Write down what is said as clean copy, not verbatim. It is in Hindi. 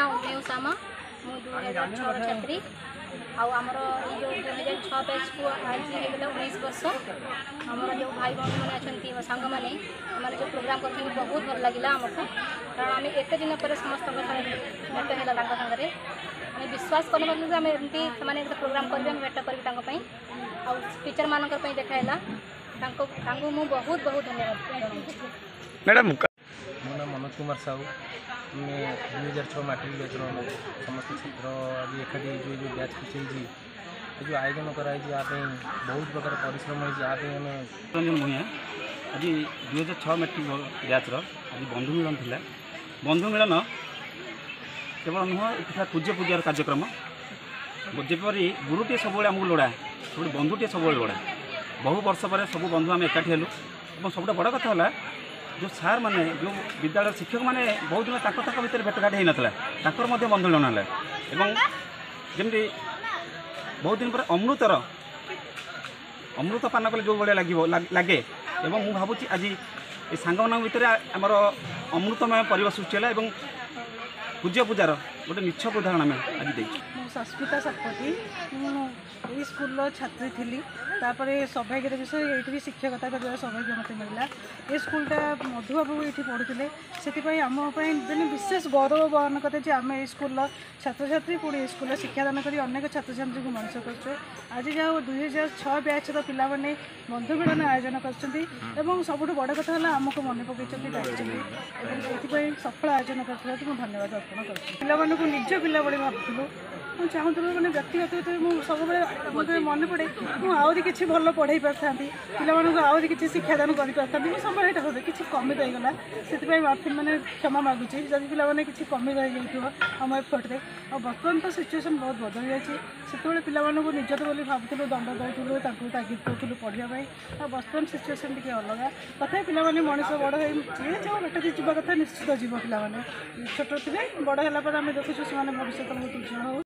ना उमेव सामा मु 2006 छात्री आमर जो 2006 बैच को आज होगा 19 वर्ष आमर जो भाई भौणी मैंने अच्छा सांग मैंने जो प्रोग्राम कर बहुत भल लगे आमको कारण आम एत दिन पर समस्त भेट है सागर विश्वास कर आम एमती से प्रोग्राम करेंगे भेट करी टीचर मान देखाला मुझे बहुत बहुत धन्यवाद मैडम। मो नाम मनोज कुमार साहू मैं 2006 मैट्रिक बैच समस्त छात्र आज एकाठी जो बैच खुशी जो आयोजन कराई बहुत प्रकार परिश्रम रंजन भूया आज 2006 मैट्रिक बैचर आज बंधु मिलन था। बंधु मिलन केवल नुह ये पूज्य पूजार कार्यक्रम जपरी गुरुटे सब आमको लोड़ा सब बंधुटे सब लोड़ा बहु वर्ष पर सब बंधु आम एकाठी हेलु और सब बड़ कथा है जो सार मैंने जो विद्यालय शिक्षक मैंने बहुत दिन तक भितर भेटघाट होता बंधु मिलन है जमी बहुत दिन पर अमृत पान कले जो भाया लगे मुझे भावुँ आज ये सांग भितर आमर अमृतमय परिवेश सृष्टि है पूज्य पूजार गोटे निछक उदाहरण आम आज दे संस्कृता शतपथी मुझे स्कूल छात्री थी सौभाग्यर विषय ये भी शिक्षकता कर सौभाग्य मत मिलला ये स्कूलटा मधुबाबू ये पढ़ुते से आमपाई विशेष गौरव बहन करते आम ये स्कूल छात्र छात्री पुणी स्कूल शिक्षादान कर अनेक छात्र छात्री को मनीष कर आज जहाँ 2006 बैच पिला माने बंधु मिलन आयोजन कर सब बड़ कथा है आमको मन पकई सफल आयोजन कर धन्यवाद अर्पण कर पिला निज पिला भाई भावुलू मुझे चाहूँ मैंने व्यक्तिगत सब मत मन पड़े मुझे किसी भल पढ़े पारि पिला आहरी किसी शिक्षादान कर समय यहाँ होते किसी कमी रहीगला से माफी मैंने क्षमा मागुची जब पिला किसी कमी रही आम एफर्टे और बर्तमान तो सिचुएसन बहुत बदल जाए से पिला निजत बोली भावुलू दंड दूलु तागिद करूँ पढ़ाई और बर्तमान सिचुएसन टी अलग तथा पिला मनीष बड़ जी जो बेटा जी कथा निश्चित जीव पिला छोट थे बड़ है आम देखुँ से भविष्य बहुत उज्जवल हो।